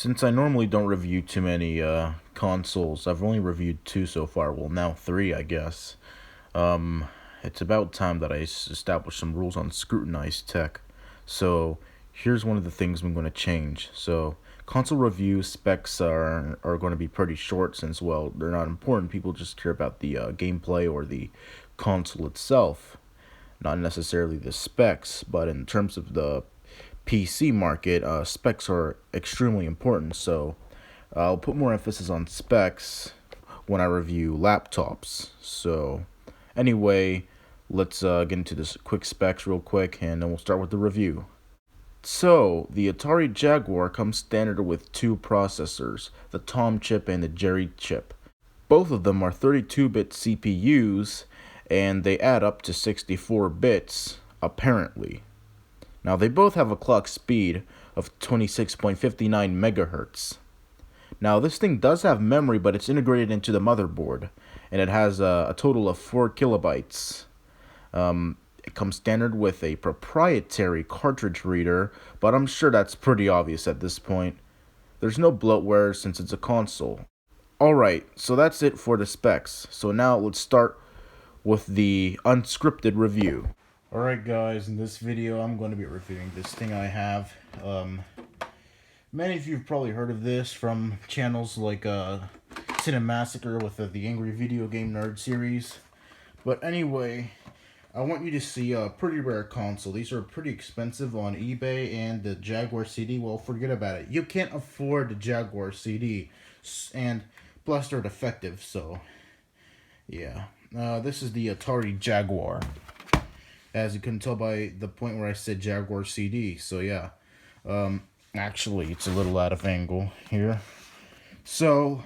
Since I normally don't review too many consoles, I've only reviewed two so far. Well, now three, I guess. Um, it's about time that I establish some rules on Scrutinized Tech. So here's one of the things I'm going to change. So console review specs are going to be pretty short since, well, they're not important. People just care about the gameplay or the console itself, not necessarily the specs. But in terms of the PC market, specs are extremely important. So I'll put more emphasis on specs when I review laptops. So anyway, let's get into this quick specs real quick, and then we'll start with the review. So, the Atari Jaguar comes standard with two processors, the Tom chip and the Jerry chip. Both of them are 32-bit CPUs, and they add up to 64 bits, apparently. Now, they both have a clock speed of 26.59 megahertz. Now, this thing does have memory, but it's integrated into the motherboard, and it has a total of 4 kilobytes. It comes standard with a proprietary cartridge reader, but I'm sure that's pretty obvious at this point. There's no bloatware since it's a console. Alright, so that's it for the specs. So now let's start with the unscripted review. Alright guys, in this video I'm going to be reviewing this thing I have. Many of you have probably heard of this from channels like Cinemassacre with the Angry Video Game Nerd series. But anyway, I want you to see a pretty rare console. These are pretty expensive on eBay, and the Jaguar CD, well, forget about it. You can't afford the Jaguar CD, and plus they're defective, so yeah. This is the Atari Jaguar, as you can tell by the point where I said Jaguar CD, so yeah. Actually, it's a little out of angle here. So,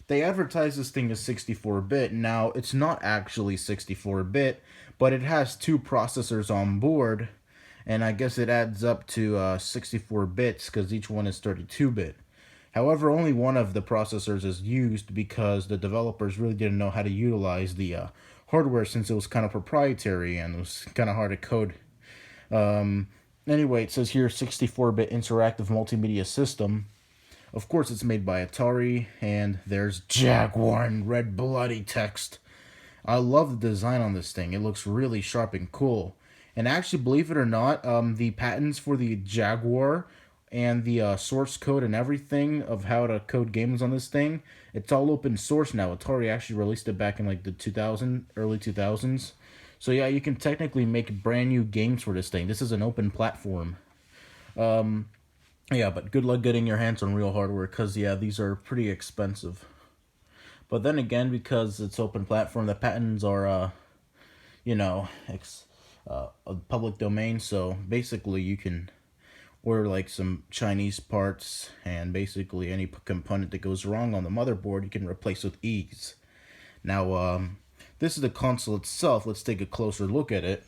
they advertise this thing as 64-bit. Now, it's not actually 64-bit, but it has two processors on board, and I guess it adds up to 64 bits because each one is 32-bit. However, only one of the processors is used because the developers really didn't know how to utilize the hardware, since it was kind of proprietary and it was kind of hard to code. Anyway, it says here 64-bit interactive multimedia system. Of course, it's made by Atari, and there's Jaguar in red bloody text. I love the design on this thing. It looks really sharp and cool. And actually, believe it or not, the patents for the Jaguar and the source code and everything of how to code games on this thing, it's all open source now. Atari actually released it back in like the early 2000s. So yeah, you can technically make brand new games for this thing. This is an open platform. Yeah, but good luck getting your hands on real hardware, because, yeah, these are pretty expensive. But then again, because it's open platform, the patents are, public domain. So basically, you can order like some Chinese parts, and basically any component that goes wrong on the motherboard, you can replace with ease. Now, this is the console itself. Let's take a closer look at it.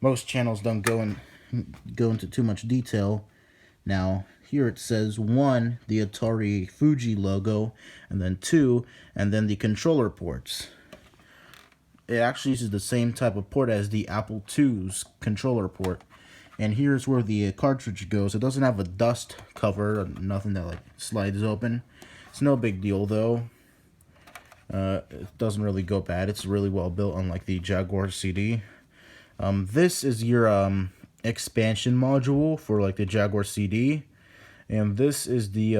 Most channels don't go into too much detail. Now, here it says 1, the Atari Fuji logo, and then 2, and then the controller ports. It actually uses the same type of port as the Apple II's controller port. And here's where the cartridge goes. It doesn't have a dust cover, nothing that like slides open. It's no big deal though. It doesn't really go bad. It's really well built, unlike the Jaguar CD. This is your expansion module for like the Jaguar CD, and this is the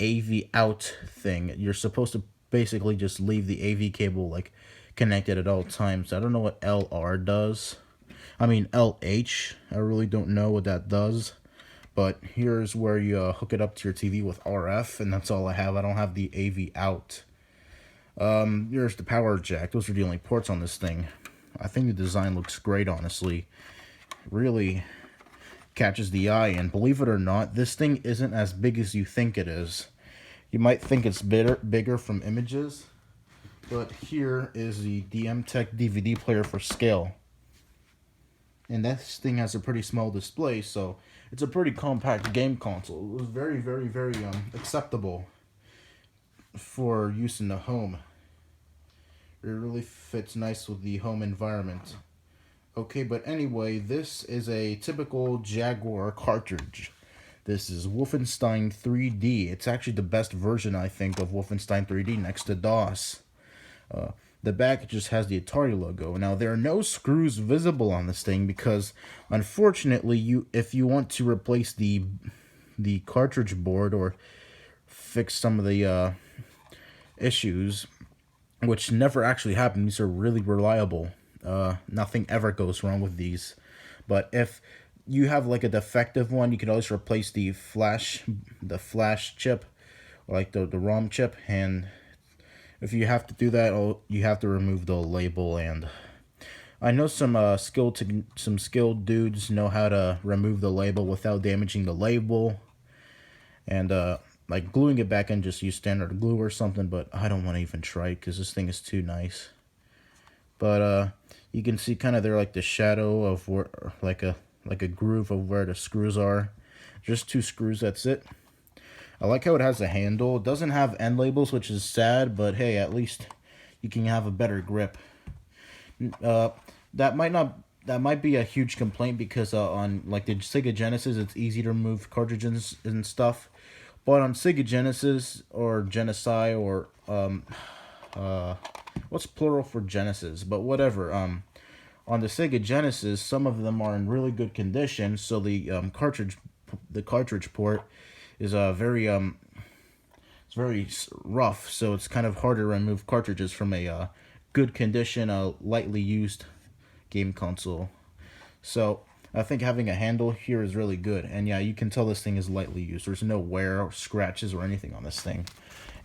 AV out thing. You're supposed to basically just leave the AV cable like connected at all times. I don't know what LR does. I mean LH. I really don't know what that does. But here's where you hook it up to your TV with RF, and that's all I have. I don't have the AV out. Here's the power jack. Those are the only ports on this thing. I think the design looks great, honestly. Really catches the eye, and believe it or not, this thing isn't as big as you think it is. You might think it's bigger from images, but here is the DM Tech DVD player for scale. And this thing has a pretty small display, so it's a pretty compact game console. It was very, very, very acceptable for use in the home. It really fits nice with the home environment. Okay, but anyway, this is a typical Jaguar cartridge. This is Wolfenstein 3D. It's actually the best version, I think, of Wolfenstein 3D next to DOS. The back just has the Atari logo. Now, there are no screws visible on this thing because, unfortunately, if you want to replace the cartridge board or fix some of the issues, which never actually happen, these are really reliable. Nothing ever goes wrong with these. But if you have like a defective one, you can always replace the flash chip, or like the ROM chip, and if you have to do that, you have to remove the label. And I know some skilled dudes know how to remove the label without damaging the label, and like gluing it back in, just use standard glue or something. But I don't want to even try it because this thing is too nice. But you can see kind of there like the shadow of where like a groove of where the screws are. Just 2 screws, that's it. I like how it has a handle. It doesn't have end labels, which is sad, but hey, at least you can have a better grip. That might be a huge complaint because on like the Sega Genesis, it's easy to remove cartridges and stuff. But on Sega Genesis or Genesai or what's plural for Genesis? But whatever. On the Sega Genesis, some of them are in really good condition, so the cartridge port is it's very rough, so it's kind of harder to remove cartridges from a good condition, lightly used game console. So I think having a handle here is really good, and yeah, you can tell this thing is lightly used. There's no wear or scratches or anything on this thing.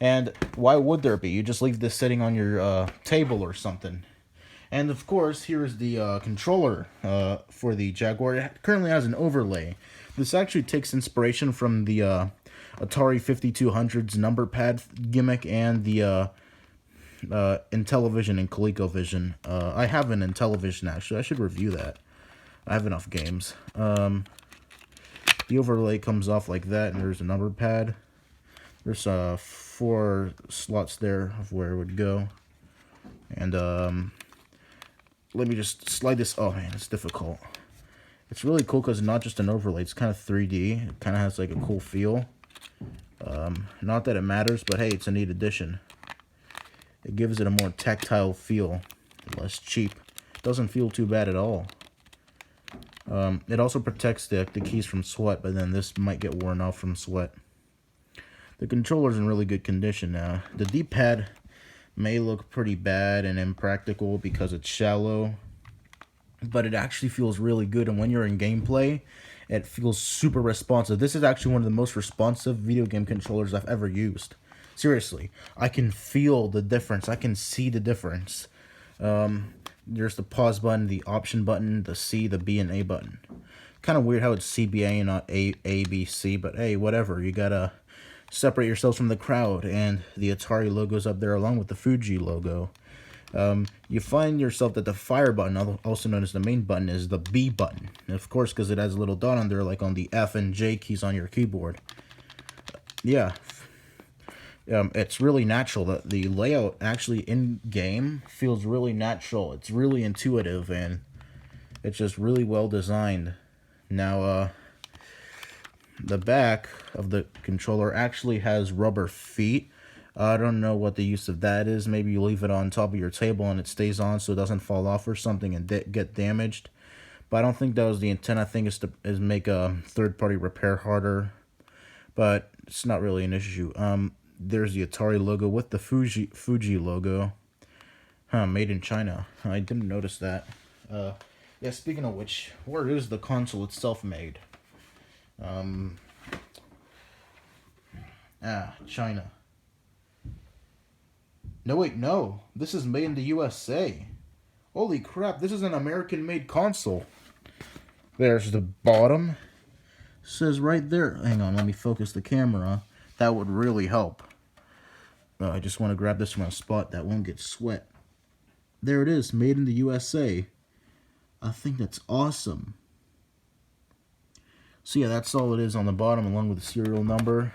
And why would there be? You just leave this sitting on your table or something. And of course, here is the controller for the Jaguar. It currently has an overlay. This actually takes inspiration from the Atari 5200's number pad gimmick and the Intellivision and ColecoVision. I have an Intellivision, actually. I should review that. I have enough games. The overlay comes off like that, and there's a number pad. There's 4 slots there of where it would go. And let me just slide this. Oh man, it's difficult. It's really cool because it's not just an overlay. It's kind of 3D. It kind of has like a cool feel. Not that it matters, but hey, it's a neat addition. It gives it a more tactile feel, less cheap. Doesn't feel too bad at all. It also protects the keys from sweat, but then this might get worn off from sweat. The controller's in really good condition now. The D-pad may look pretty bad and impractical because it's shallow, but it actually feels really good, and when you're in gameplay, it feels super responsive. This is actually one of the most responsive video game controllers I've ever used. Seriously, I can feel the difference. I can see the difference. There's the pause button, the option button, the C, the B, and A button. Kind of weird how it's CBA and not A, B, C, but hey, whatever. You gotta separate yourselves from the crowd, and the Atari logo's up there along with the Fuji logo. You find yourself that the fire button, also known as the main button, is the B button. And of course, because it has a little dot on there, like on the F and J keys on your keyboard. Yeah. It's really natural. The layout actually in-game feels really natural. It's really intuitive, and it's just really well designed. Now, the back of the controller actually has rubber feet. I don't know what the use of that is. Maybe you leave it on top of your table and it stays on so it doesn't fall off or something and get damaged. But I don't think that was the intent. I think it's to make a third-party repair harder. But it's not really an issue. There's the Atari logo with the Fuji logo. Made in China. I didn't notice that. Yeah, speaking of which, where is the console itself made? China. No, wait, no. This is made in the USA. Holy crap, this is an American-made console. There's the bottom. It says right there. Hang on, let me focus the camera. That would really help. I just want to grab this from a spot that won't get sweat. There it is, made in the USA. I think that's awesome. So yeah, that's all it is on the bottom, along with the serial number.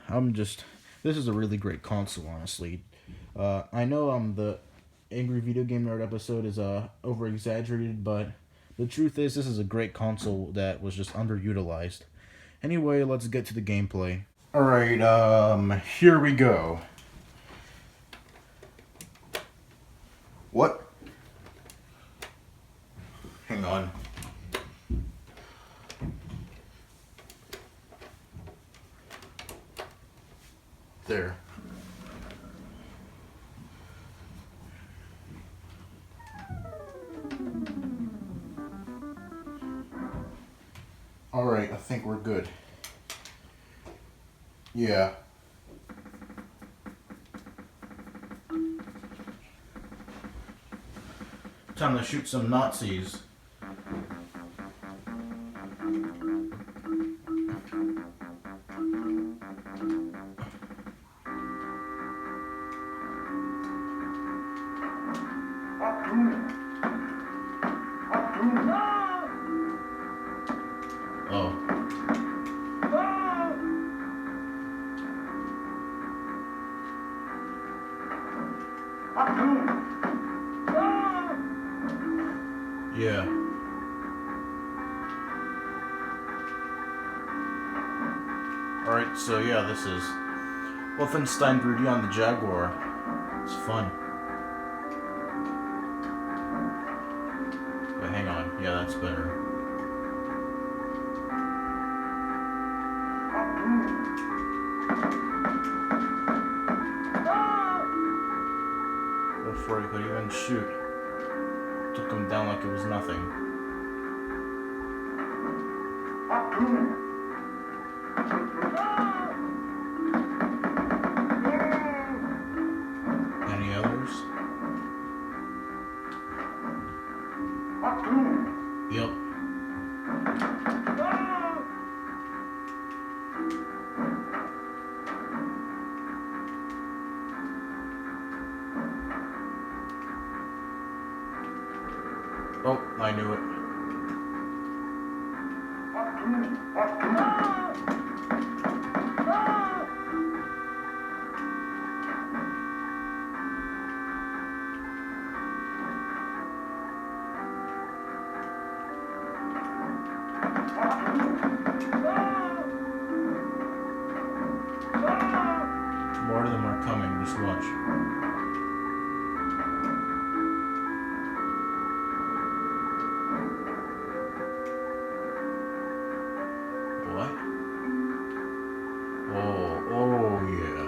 This is a really great console, honestly. I know the Angry Video Game Nerd episode is over-exaggerated, but the truth is this is a great console that was just underutilized. Anyway, let's get to the gameplay. Alright, here we go. What? Hang on. There. Alright, I think we're good. Yeah. Time to shoot some Nazis. Oh. Yeah. Alright, so yeah, this is Wolfenstein 3D on the Jaguar. It's fun. But hang on, yeah, that's better. Before he could even shoot, took him down like it was nothing. Any others? Yep. Oh, I knew it. More of them are coming, just watch. What? Oh yeah.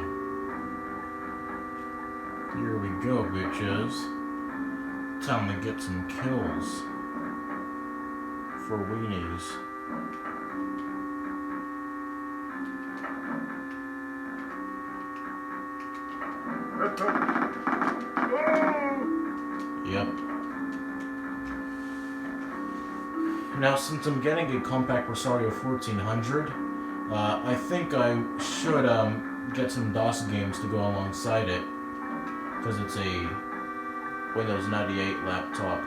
Here we go, bitches. Time to get some kills. For weenies. Yep. Now, since I'm getting a compact Rosario 1400, I think I should get some DOS games to go alongside it, because it's a Windows 98 laptop.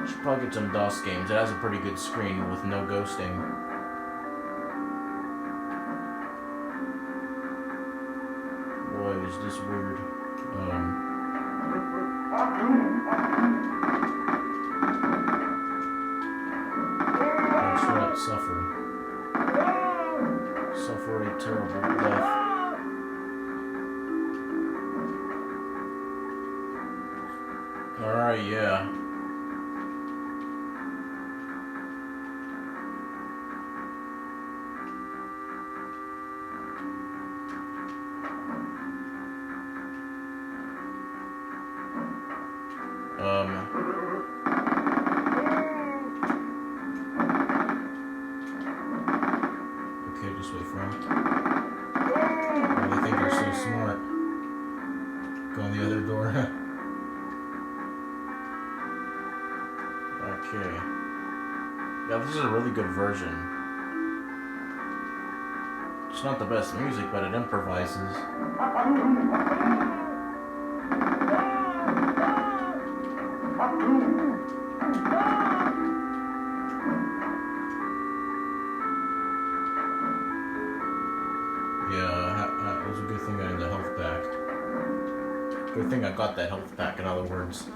Should probably get some DOS games. It has a pretty good screen with no ghosting. Boy, is this weird. Thanks for that suffer. Suffer a terrible death. Alright, yeah. Okay, just wait for him. Oh, they think they're so smart. Go in the other door. Okay. Yeah, this is a really good version. It's not the best music, but it improvises. Yeah, it was a good thing I had the health pack. Good thing I got that health pack, in other words.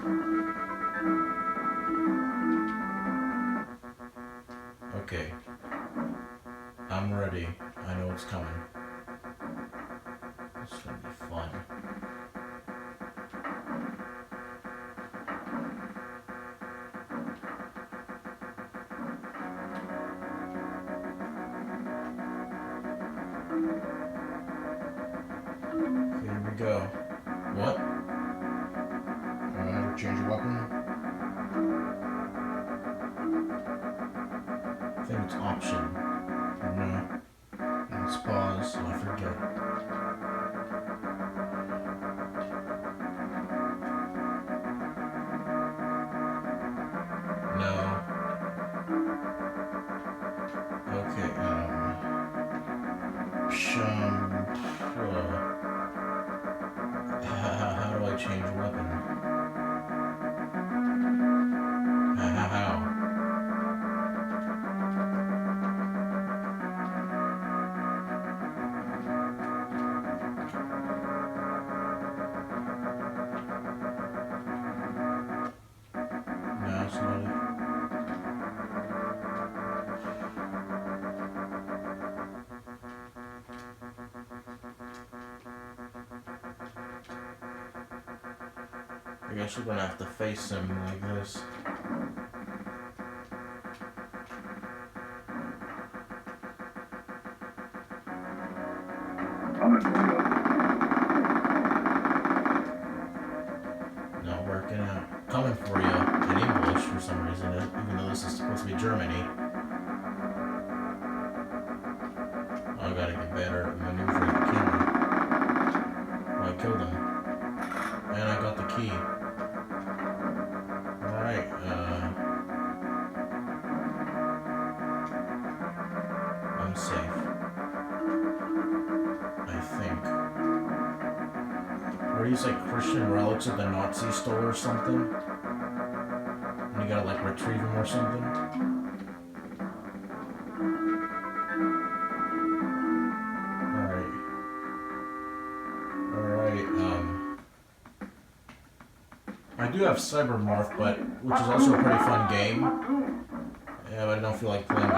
Okay. I'm ready. I know it's coming. It's gonna be fun. Okay, here we go. What? Change your weapon? I think it's option. No. Let's pause so I forget. No. Okay, how do I change weapon? How? No, it's not it. I guess you're gonna have to face him like this. Not working out. Coming for you in English for some reason, even though this is supposed to be Germany. I gotta get better at maneuvering the camera. Oh, I killed him. And I got the key. Alright, I'm safe. I think. Or these like Christian relics that the Nazis stole or something? And you gotta like retrieve them or something? I do have Cyber Morph, which is also a pretty fun game. Yeah, but I don't feel like playing it.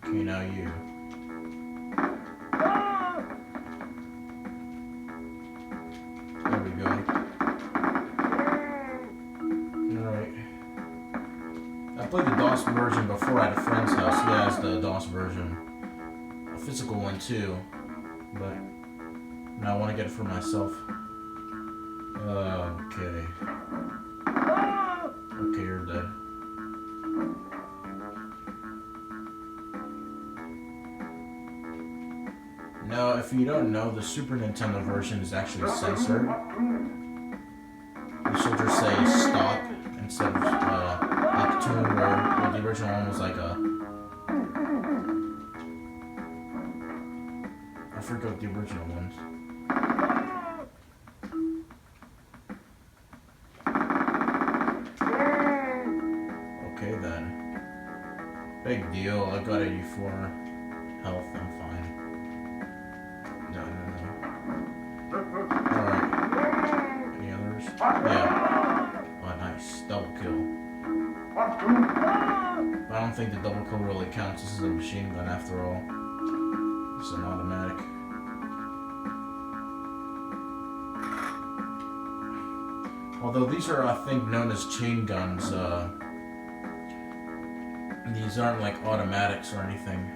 Okay, now you. There we go. Alright. I played the DOS version before at a friend's house. He has the DOS version. A physical one too. But now I want to get it for myself. Okay. Okay, you're dead. Now, if you don't know, the Super Nintendo version is actually censored. The soldiers say stop instead of like tune where the original one was like a... I forgot the original ones. Okay then. Big deal, I got 84 health, I'm fine. No. Alright. Any others? Yeah. Oh nice, double kill. But I don't think the double kill really counts, this is a machine gun after all. It's an automatic. Although these are, I think, known as chain guns, these aren't like automatics or anything.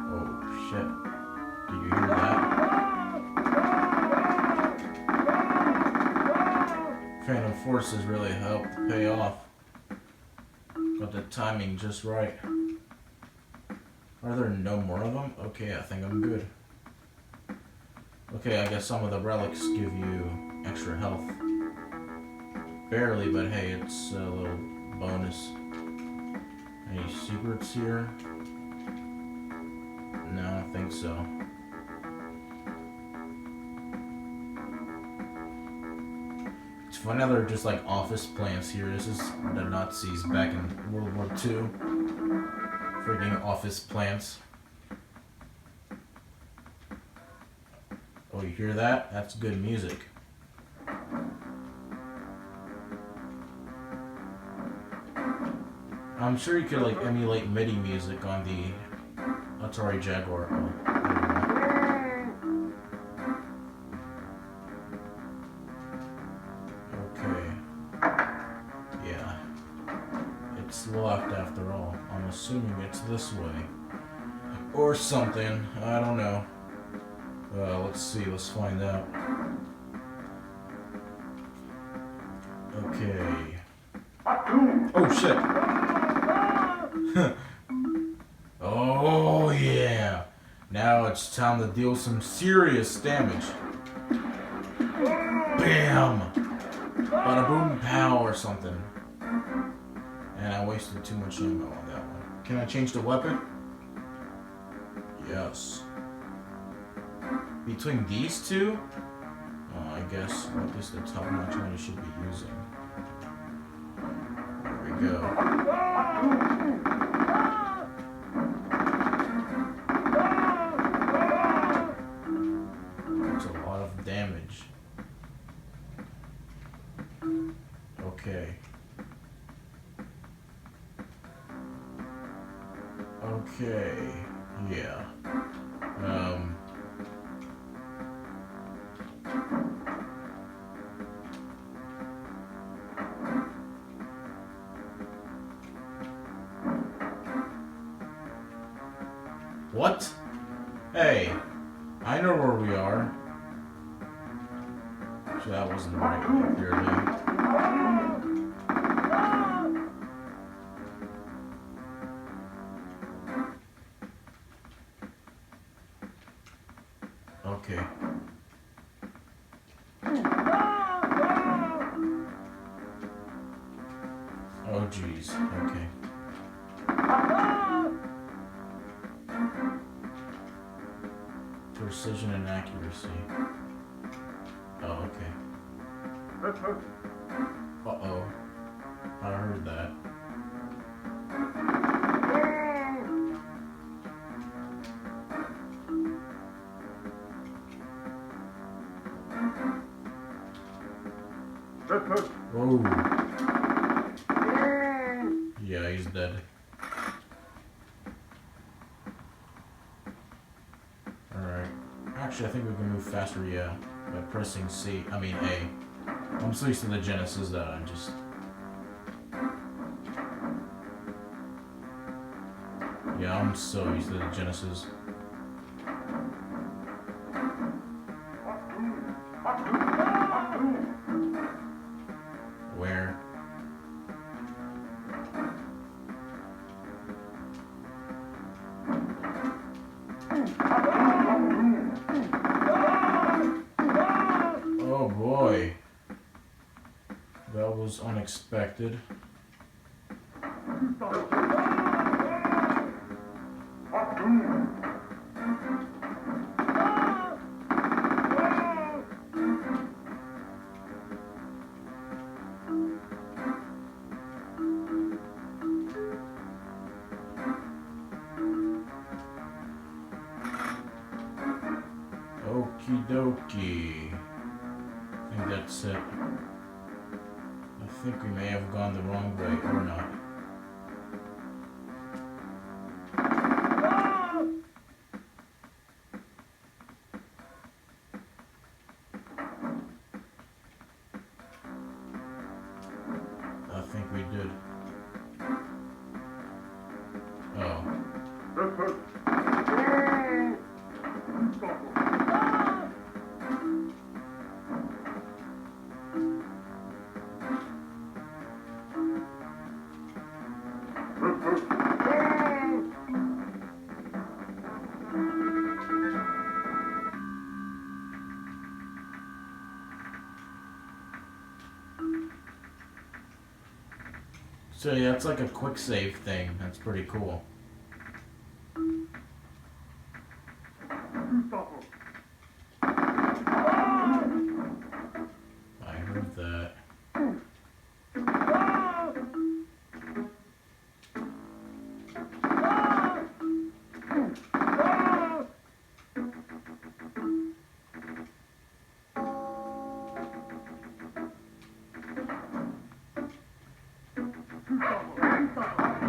Oh shit. Did you hear that? Phantom Forces really helped pay off. Got the timing just right. Are there no more of them? Okay, I think I'm good. Okay, I guess some of the relics give you extra health. Barely, but hey, it's a little bonus. Any secrets here? No, I don't think so. It's funny how they're just like office plants here. This is the Nazis back in World War II. Freaking office plants. Oh, you hear that? That's good music. I'm sure you could like emulate MIDI music on the Atari Jaguar. Okay. Yeah. It's left after all. I'm assuming it's this way. Or something. I don't know. Let's see. Let's find out. Okay. Oh shit. Oh yeah. Now it's time to deal some serious damage. Bam! Bada boom pow or something. And I wasted too much ammo on that one. Can I change the weapon? Yes. Between these two? I guess what is the top notch one you should be using? There we go. That's a lot of damage. Okay. Okay. Yeah. What? Hey, I know where we are. So that wasn't right, clearly. Okay. Oh jeez, okay. Precision and accuracy. Oh, okay. Uh-oh. I heard that. Oh. Yeah, he's dead. Alright. Actually, I think we can move faster, yeah. By pressing A. I'm so used to the Genesis that I'm just... Yeah, I'm so used to the Genesis. Where? Oh boy. That was unexpected. Okie dokie. I think that's it. I think we may have gone the wrong way, or not. I think we did. Oh. So yeah, it's like a quick save thing. That's pretty cool. I heard that.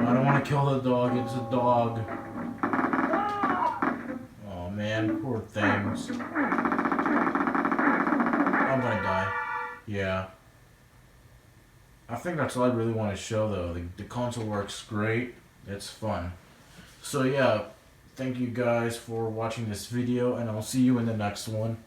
I don't want to kill the dog. It's a dog. Oh man, poor things. I'm gonna die. Yeah. I think that's all I really want to show though. The console works great. It's fun. So yeah, thank you guys for watching this video, and I'll see you in the next one.